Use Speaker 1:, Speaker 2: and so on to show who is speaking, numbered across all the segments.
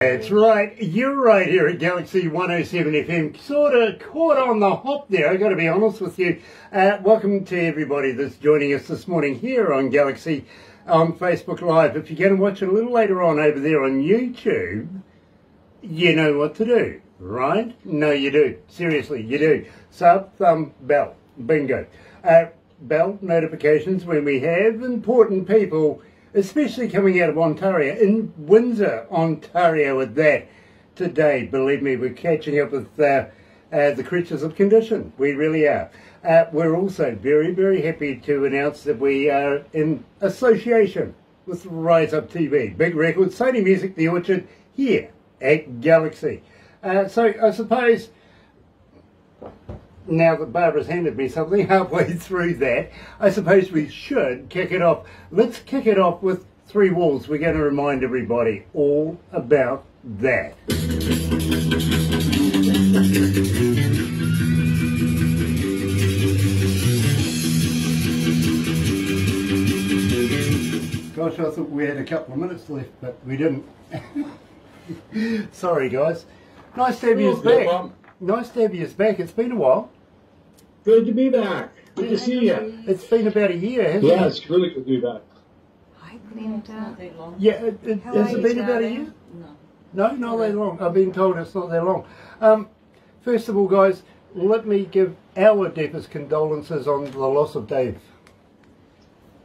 Speaker 1: That's right, you're right here at Galaxy 107 FM. Sort of caught on the hop there, I've got to be honest with you. Welcome to everybody that's joining us this morning here on Galaxy on Facebook Live. If you're going to watch it a little later on over there on YouTube, you know what to do, right? No, you do. Seriously, you do. Sub, thumb, bell. Bingo. Bell notifications when we have important people, especially coming out of Ontario, in Windsor, Ontario at that. Today, believe me, we're catching up with the creatures of condition. We really are. We're also very, very happy to announce that we are in association with Rise Up TV, Big Records, Sony Music, The Orchard, here at Galaxy. So I suppose, now that Barbara's handed me something halfway through that, I suppose we should kick it off. Let's kick it off with Three Walls. We're going to remind everybody all about that. Gosh, I thought we had a couple of minutes left, but we didn't. Sorry, guys. Nice to have you back. Nice to have you back. It's been a while.
Speaker 2: Good to be back. Good to see you.
Speaker 1: It's been about a year, hasn't it?
Speaker 2: Yeah, it's really good to be back.
Speaker 3: Hi, Glenda.
Speaker 1: Yeah, has it been about a year? No, not that long. I've been told it's not that long. First of all, guys, let me give our deepest condolences on the loss of Dave.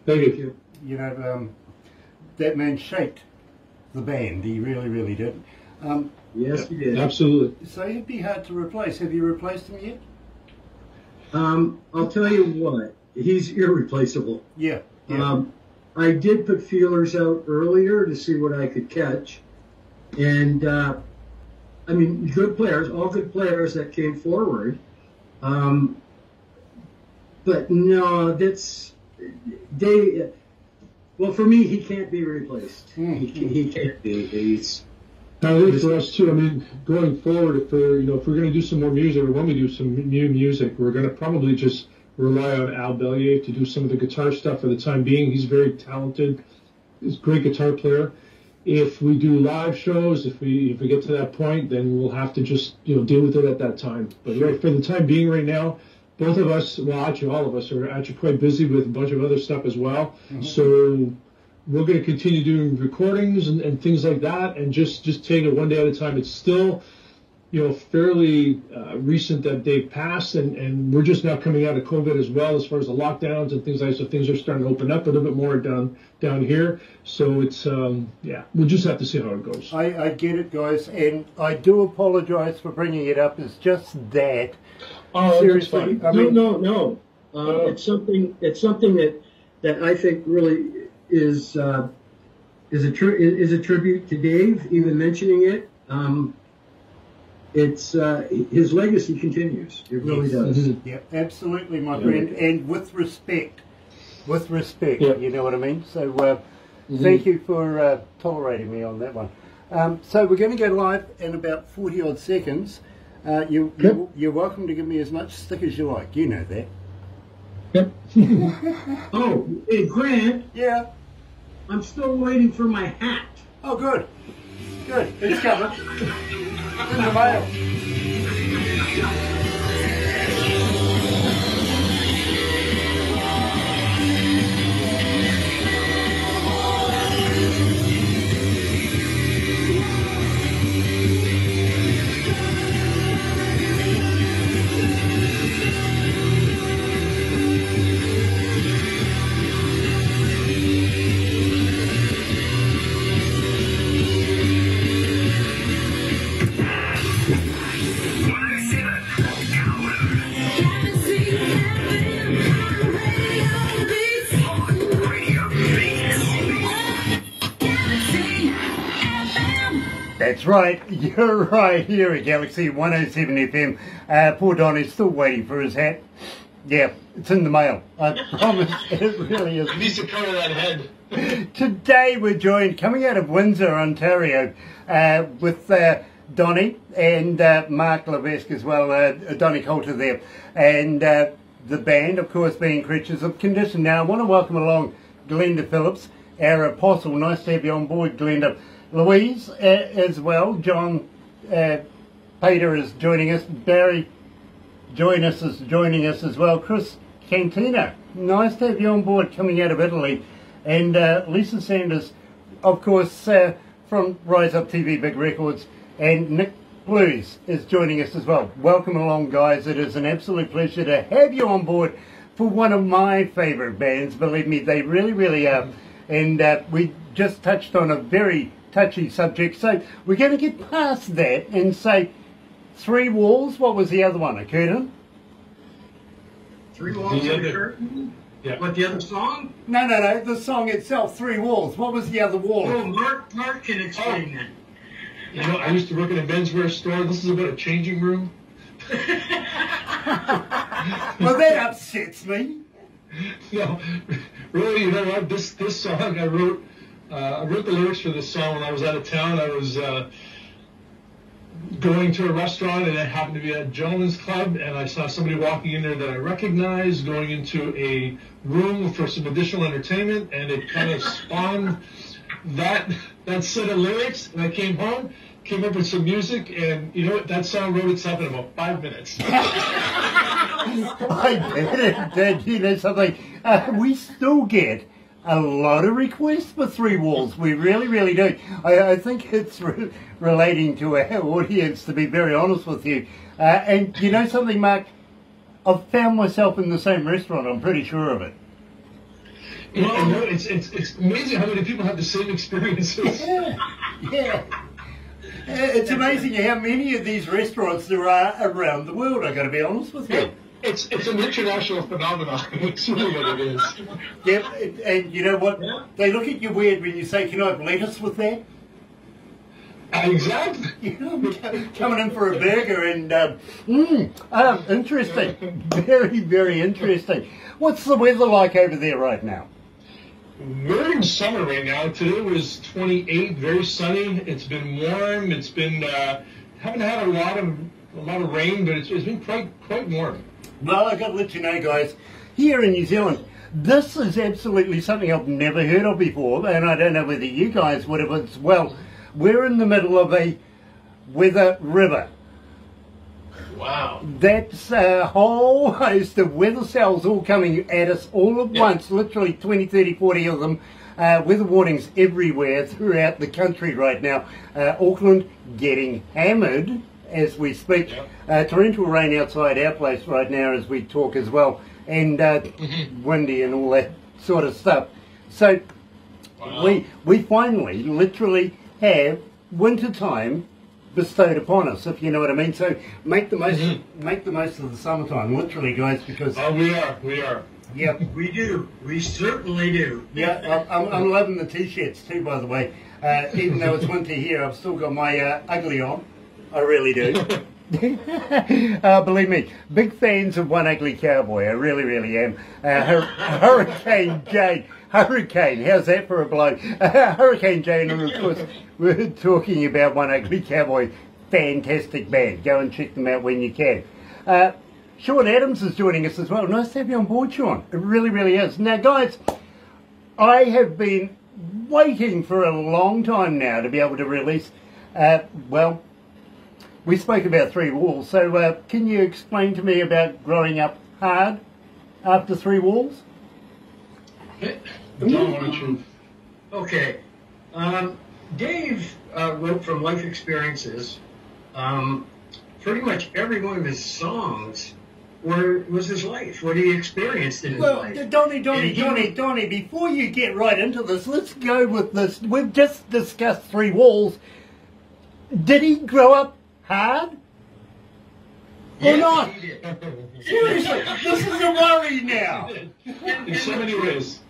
Speaker 2: Thank you.
Speaker 1: You know, that man shaped the band. He really, really did.
Speaker 2: Yes, he did. Absolutely.
Speaker 1: So he'd be hard to replace. Have you replaced him yet?
Speaker 4: I'll tell you what, he's irreplaceable.
Speaker 1: Yeah.
Speaker 4: I did put feelers out earlier to see what I could catch. And, I mean, good players, all good players that came forward. But no, well, for me, he can't be replaced. He can't be. He's...
Speaker 2: I think for us too. I mean, going forward, if we're going to do some more music, or when we do some new music, we're going to probably just rely on Al Bellier to do some of the guitar stuff for the time being. He's very talented. He's a great guitar player. If we do live shows, if we get to that point, then we'll have to just deal with it at that time. But right, for the time being, right now, both of us, well, actually all of us, are actually quite busy with a bunch of other stuff as well. Mm-hmm. So we're going to continue doing recordings and things like that, and just take it one day at a time. It's still, fairly recent that Dave passed, and we're just now coming out of COVID as well, as far as the lockdowns and things like that. So things are starting to open up a little bit more down here. So it's we'll just have to see how it goes.
Speaker 1: I get it, guys, and I do apologize for bringing it up. It's just that.
Speaker 4: Oh, seriously, no. It's something that I think really is a tribute to Dave, even mentioning it. It's his legacy continues. It really does.
Speaker 1: Yeah, absolutely, my friend, and with respect. Yeah. You know what I mean. So thank you for tolerating me on that one. So we're going to go live in about 40 odd seconds. You're welcome to give me as much stick as you like. You know that.
Speaker 4: Yep. Oh, hey, Grant.
Speaker 1: Yeah.
Speaker 4: I'm still waiting for my hat.
Speaker 1: Oh, good. Good. It's coming. It's in the mail. That's right, you're right here at Galaxy 107 FM. Poor Donnie's still waiting for his hat. Yeah, it's in the mail. I promise, it really is.
Speaker 2: He needs to cover that head.
Speaker 1: Today we're joined, coming out of Windsor, Ontario, with Donnie and Mark Levesque as well, Donnie Coulter there. And the band, of course, being Creatures of Condition. Now, I want to welcome along Glenda Phillips, our apostle. Nice to have you on board, Glenda. Louise as well. John Pater is joining us. Barry joining us as well. Chris Cantina, nice to have you on board coming out of Italy. And Lisa Sanders, of course, from Rise Up TV Big Records. And Nick Blues is joining us as well. Welcome along, guys. It is an absolute pleasure to have you on board for one of my favourite bands. Believe me, they really, really are. And we just touched on a very touchy subject. So we're going to get past that and say Three Walls. What was the other one? A curtain?
Speaker 4: Three Walls and a Curtain?
Speaker 2: Yeah.
Speaker 4: What, the other song?
Speaker 1: No. The song itself, Three Walls. What was the other wall?
Speaker 4: Oh, Mark can explain that.
Speaker 2: You know, I used to work in a menswear store. This is about a changing room.
Speaker 1: Well, that upsets me.
Speaker 2: No, really, you know what? This song I wrote the lyrics for this song when I was out of town. I was going to a restaurant, and it happened to be a gentleman's club, and I saw somebody walking in there that I recognized, going into a room for some additional entertainment, and it kind of spawned that set of lyrics. And I came home, came up with some music, and you know what? That song wrote itself in about 5 minutes.
Speaker 1: I bet it did. You know something? We still get a lot of requests for Three Walls. We really, really do. I think it's relating to our audience, to be very honest with you. And you know something, Mark? I've found myself in the same restaurant. I'm pretty sure of it.
Speaker 2: You know, it's amazing how many people have the same experiences.
Speaker 1: Yeah. It's amazing how many of these restaurants there are around the world, I've got to be honest with you.
Speaker 2: It's an international phenomenon. It's really what it is.
Speaker 1: Yep, and you know what? They look at you weird when you say, can I have lettuce with that?
Speaker 2: Exactly.
Speaker 1: You know, coming in for a burger and, interesting. Very, very interesting. What's the weather like over there right now?
Speaker 2: We're in summer right now. Today was 28, very sunny. It's been warm. It's been, haven't had a lot of rain, but it's been quite warm.
Speaker 1: Well, I've got to let you know, guys, here in New Zealand, this is absolutely something I've never heard of before, and I don't know whether you guys would have as well. We're in the middle of a weather river.
Speaker 2: Wow.
Speaker 1: That's a whole host of weather cells all coming at us all at once, literally 20, 30, 40 of them. Weather warnings everywhere throughout the country right now. Auckland getting hammered as we speak. Torrential rain outside our place right now as we talk as well, and windy and all that sort of stuff. So we finally literally have winter time bestowed upon us, if you know what I mean. So make the most of the summertime, literally, guys, because
Speaker 2: we are.
Speaker 1: Yep,
Speaker 4: We do. We certainly do.
Speaker 1: yeah. I'm loving the t-shirts too, by the way. Even though it's winter here, I've still got my ugly on. I really do. Believe me, big fans of One Ugly Cowboy. I really, really am. Hurricane Jane. Hurricane, how's that for a blow? Hurricane Jane, and of course, we're talking about One Ugly Cowboy. Fantastic band. Go and check them out when you can. Sean Adams is joining us as well. Nice to have you on board, Sean. It really, really is. Now, guys, I have been waiting for a long time now to be able to release, well, we spoke about Three Walls, so can you explain to me about growing up hard after Three Walls?
Speaker 2: John, why don't you?
Speaker 4: Okay. Dave wrote from life experiences. Pretty much every one of his songs was his life, what he experienced in his life.
Speaker 1: Donnie, before you get right into this, let's go with this. We've just discussed Three Walls. Did he grow up hard? Or not?
Speaker 4: He did.
Speaker 1: Seriously, this is a worry now.
Speaker 2: In so many ways.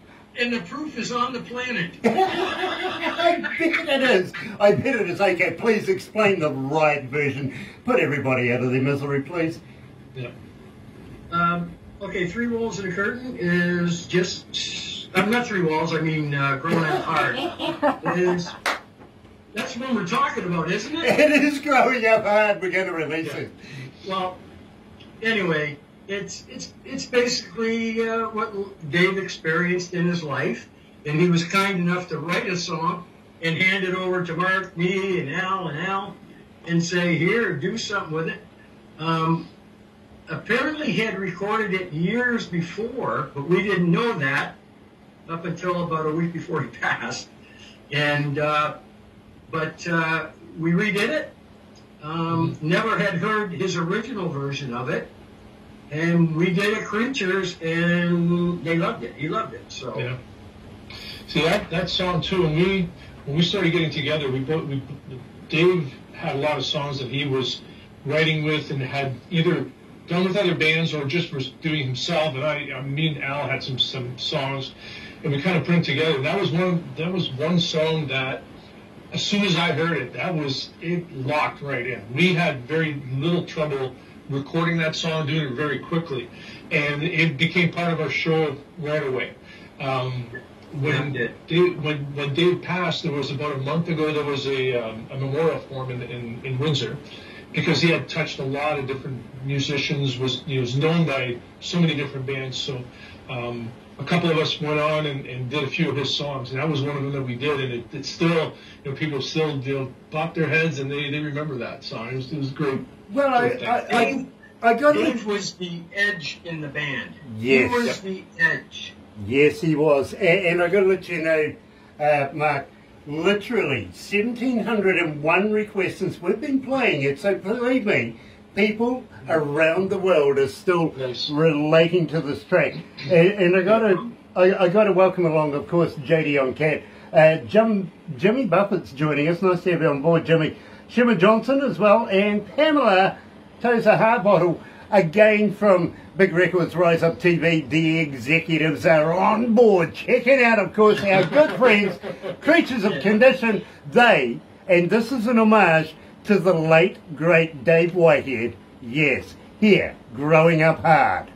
Speaker 4: And the proof is on the planet.
Speaker 1: I bet it is. I bet it is. Okay, please explain the right version. Put everybody out of their misery, please.
Speaker 2: Yeah.
Speaker 4: Okay, Three Walls and a Curtain is just... not Three Walls, I mean Growing Up Hard. That's what we're talking about, isn't it?
Speaker 1: It is Growing Up Hard. We're going to release it.
Speaker 4: Well, anyway, it's basically what Dave experienced in his life, and he was kind enough to write a song and hand it over to Mark, me, and Al, and say, here, do something with it. Apparently he had recorded it years before, but we didn't know that up until about a week before he passed. And but we redid it. Never had heard his original version of it, and we did it Creatures, and they loved it. He loved it. So
Speaker 2: yeah. See that song too. When we started getting together, Dave had a lot of songs that he was writing with and had either done with other bands or just was doing himself. And me and Al had some songs, and we kind of put them together. And that was one song that, as soon as I heard it, it locked right in. We had very little trouble recording that song, doing it very quickly, and it became part of our show right away. When Dave passed, there was about a month ago, there was a memorial for him in Windsor, because he had touched a lot of different musicians, he was known by so many different bands. So a couple of us went on and did a few of his songs, and that was one of them that we did, and it's still, people still pop their heads and they remember that song. It was great.
Speaker 1: Well, I got
Speaker 4: Dave was the edge in the band.
Speaker 1: Yes.
Speaker 4: He was the edge.
Speaker 1: Yes, he was. And I got to let you know, Mark, literally 1,701 requests since we've been playing it. So believe me, people around the world are still relating to this track. And I got to welcome along, of course, JD on Cat. Jimmy Buffett's joining us. Nice to have you on board, Jimmy. Shimmer Johnson as well, and Pamela Tosa Harbottle, again from Big Records Rise Up TV. The executives are on board. Check it out, of course, our good friends, Creatures of Condition. And this is an homage to the late, great Dave Whitehead. Yes, here, Growing Up Hard.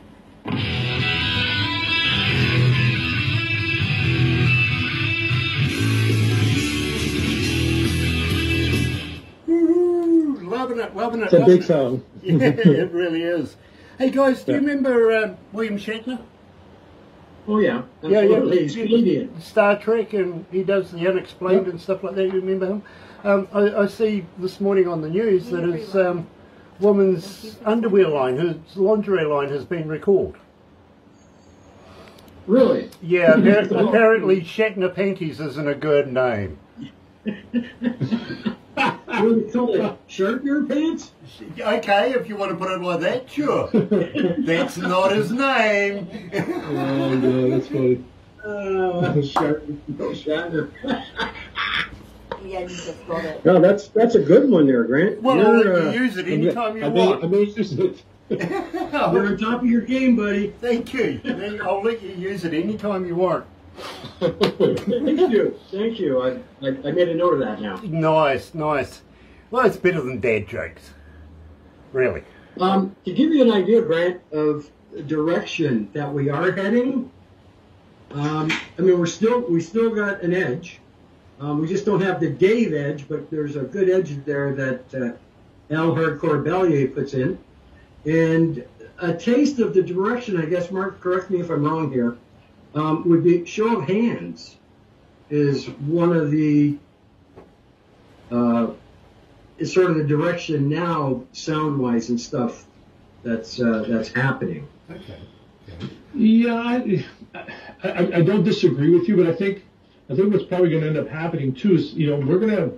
Speaker 1: Loving it.
Speaker 2: It's a big song.
Speaker 1: Yeah, it really is. Hey guys, do you remember William Shatner?
Speaker 4: Oh yeah,
Speaker 1: absolutely.
Speaker 4: He's Canadian.
Speaker 1: Star Trek, and he does the Unexplained and stuff like that. You remember him? I see this morning on the news that his woman's underwear line, his lingerie line, has been recalled.
Speaker 4: Really?
Speaker 1: Yeah, apparently Shatner Panties isn't a good name.
Speaker 4: Shirt your pants?
Speaker 1: Okay, if you want to put it like that, sure. That's not his name.
Speaker 2: Oh, yeah, that's funny.
Speaker 4: Shatner.
Speaker 3: Yeah, you just got it.
Speaker 4: No, that's a good one there, Grant.
Speaker 1: Well, I'll let you use it anytime you want.
Speaker 2: I may use it.
Speaker 4: You're on top of your game, buddy.
Speaker 1: Thank you. I'll let you use it anytime you want.
Speaker 4: Thank you. I made a note of that now.
Speaker 1: Nice. Well, it's better than dad jokes. Really.
Speaker 4: To give you an idea, Grant, of the direction that we are heading, we still got an edge. We just don't have the Dave edge, but there's a good edge there that Al Hardcore Bellier puts in. And a taste of the direction, I guess, Mark, correct me if I'm wrong here, would be Show of Hands is one of the, is sort of the direction now, sound-wise and stuff, that's happening.
Speaker 1: Okay.
Speaker 2: Yeah, I don't disagree with you, but I think what's probably going to end up happening too is, we're going to,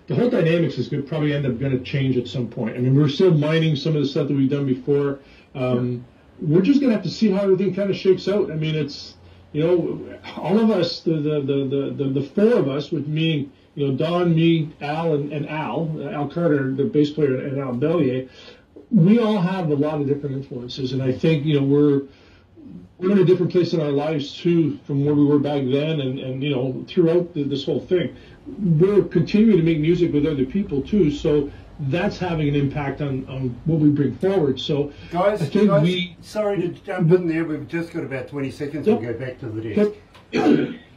Speaker 2: the whole dynamics is probably end up going to change at some point. I mean, we're still mining some of the stuff that we've done before. We're just going to have to see how everything kind of shakes out. I mean, it's, all of us, the four of us, with me, Don, me, Al, and Al Carter, the bass player, and Al Bellier, we all have a lot of different influences, and I think, we're in a different place in our lives too from where we were back then, and throughout this whole thing, we're continuing to make music with other people too, so that's having an impact on what we bring forward. So
Speaker 1: guys,
Speaker 2: I think
Speaker 1: sorry to jump in there, we've just got about 20 seconds to go back to the desk.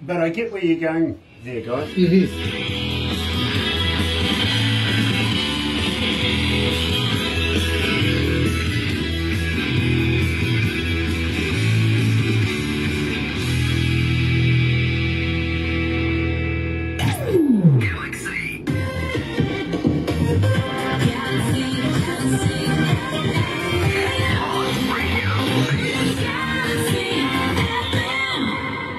Speaker 1: But I get where you're going there, guys.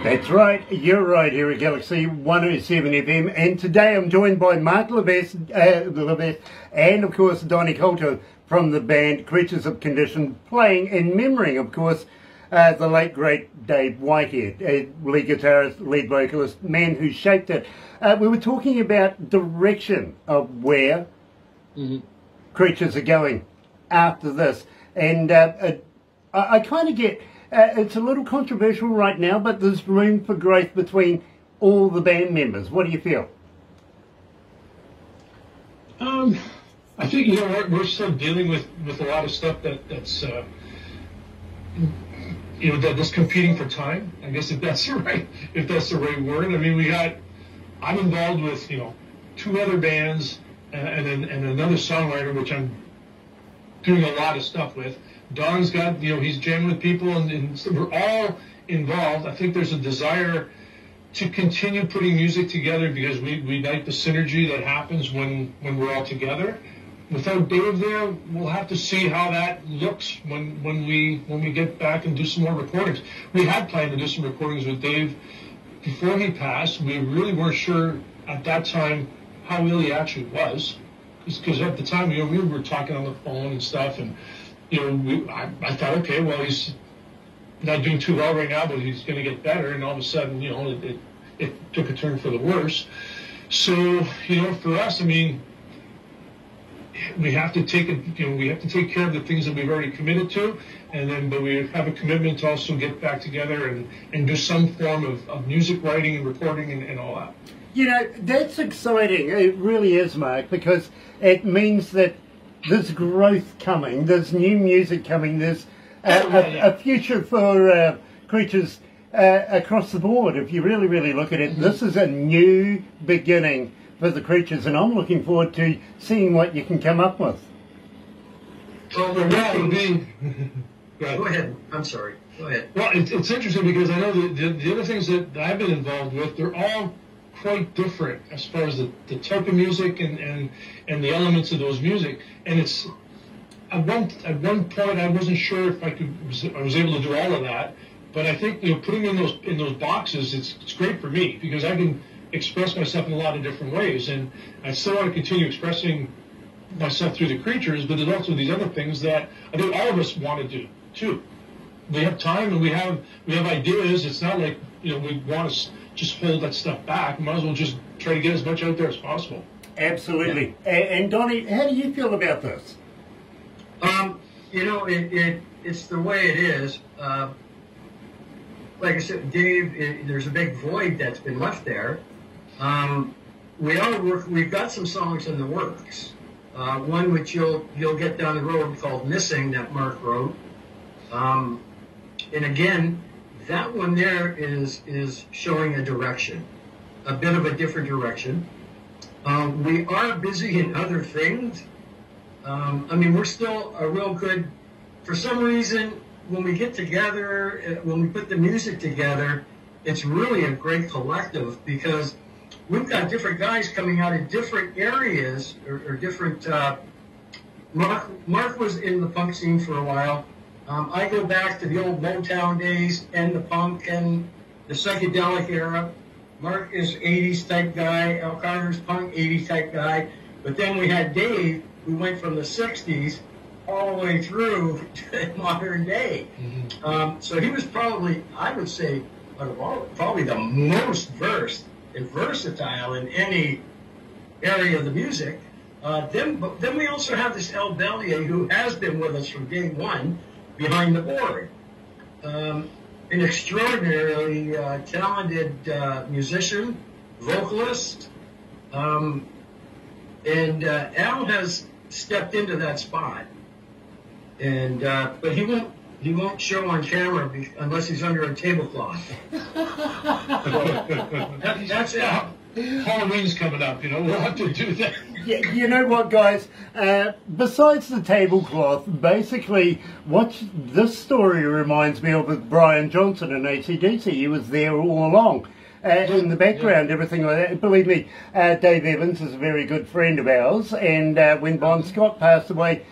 Speaker 1: That's right, you're right here at Galaxy 107 FM, and today I'm joined by Mark Levesque and of course Donnie Coulter from the band Creatures of Condition, playing in memory, of course, the late great Dave Whitehead, lead guitarist, lead vocalist, man who shaped it. We were talking about direction of where Creatures are going after this, and I kind of get... it's a little controversial right now, but there's room for growth between all the band members. What do you feel?
Speaker 2: I think, you know, we're still dealing with a lot of stuff that's you know, that's competing for time, I guess, if that's the right word. I mean, I'm involved with, you know, 2 other bands and another songwriter, which I'm doing a lot of stuff with. Don's got, you know, he's jamming with people, and so we're all involved. I think there's a desire to continue putting music together because we like the synergy that happens when we're all together. Without Dave there, we'll have to see how that looks when we get back and do some more recordings. We had planned to do some recordings with Dave before he passed. We really weren't sure at that time how ill he actually was, because at the time, you know, we were talking on the phone and stuff, and you know, I thought, okay, well, he's not doing too well right now, but he's going to get better. And all of a sudden, you know, it took a turn for the worse. So, you know, for us, I mean, we have to take it. You know, we have to take care of the things that we've already committed to, but we have a commitment to also get back together and do some form of music writing and recording and all that.
Speaker 1: You know, that's exciting. It really is, Mark, because it means that there's growth coming, there's new music coming, there's a future for Creatures across the board. If you really, really look at it, this is a new beginning for the Creatures, and I'm looking forward to seeing what you can come up with.
Speaker 4: Well,
Speaker 2: Go
Speaker 4: ahead. I'm sorry. Go ahead.
Speaker 2: Well, it's interesting because I know the other things that I've been involved with, they're all quite different as far as the type of music and the elements of those music. And it's at one point I wasn't sure if I was able to do all of that, but I think, you know, putting in those boxes, it's great for me because I can express myself in a lot of different ways, and I still want to continue expressing myself through the Creatures, but there's also these other things that I think all of us want to do too. We have time and we have ideas. It's not like, you know, we want to just hold that stuff back. We might as well just try to get as much out there as possible.
Speaker 1: Absolutely. Yeah. And Donnie, how do you feel about this?
Speaker 4: You know, it's the way it is. Like I said, Dave, there's a big void that's been left there. We've got some songs in the works. One which you'll get down the road called "Missing" that Mark wrote. And again, that one there is showing a direction, a bit of a different direction. We are busy in other things. I mean, we're still a real good, for some reason, when we get together, when we put the music together, it's really a great collective because we've got different guys coming out of different areas or different, Mark was in the punk scene for a while. I go back to the old Motown days and the punk and the psychedelic era. Mark is 80s type guy. Al Carter's punk 80s type guy. But then we had Dave, who went from the 60s all the way through to modern day. So he was probably, I would say, probably the most versed and versatile in any area of the music. Then we also have this El Bellier, who has been with us from day one, behind the board. An extraordinarily talented musician, vocalist, and Al has stepped into that spot. And but he won't show on camera unless he's under a tablecloth. That's it.
Speaker 2: Halloween's coming up, you know, we'll have to do that.
Speaker 1: Yeah, you know what, guys? Besides the tablecloth, basically, what this story reminds me of with Brian Johnson in AC/DC. He was there all along. In the background, everything like that. Believe me, Dave Evans is a very good friend of ours, and when Bon Scott passed away,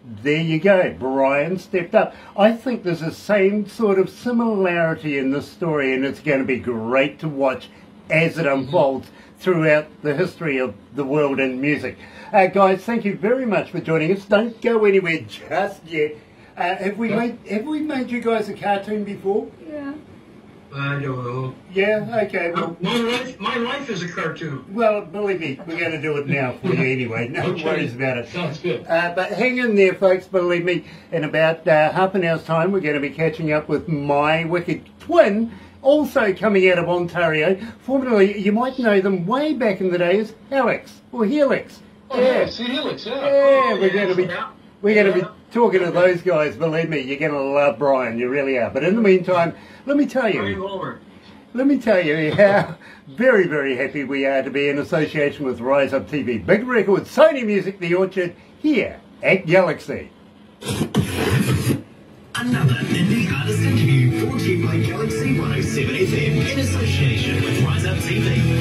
Speaker 1: There you go, Brian stepped up. I think there's the same sort of similarity in this story, and it's going to be great to watch as it unfolds throughout the history of the world in music. Guys, thank you very much for joining us. Don't go anywhere just yet. Have we made you guys a cartoon before?
Speaker 3: Yeah.
Speaker 4: I don't know.
Speaker 1: Yeah, okay. Well,
Speaker 4: my life is a cartoon.
Speaker 1: well, believe me, we're going to do it now for you anyway. No
Speaker 2: Okay.
Speaker 1: worries about it.
Speaker 2: Sounds good.
Speaker 1: But hang in there, folks. Believe me, in about half an hour's time, we're going to be catching up with my wicked twin, also coming out of Ontario. Formerly, you might know them way back in the day as Helix or Helix.
Speaker 2: Oh, yeah, see Helix, yeah.
Speaker 1: Yeah, we're going to be
Speaker 4: Yeah.
Speaker 1: talking to those guys. Believe me, you're going to love Brian. You really are. But in the meantime, let me tell you how very, very happy we are to be in association with Rise Up TV, Big Records, Sony Music, The Orchard, here at Galaxy.
Speaker 5: Another indie artist interview brought to you by Galaxy 107 FM in association with Rise Up TV.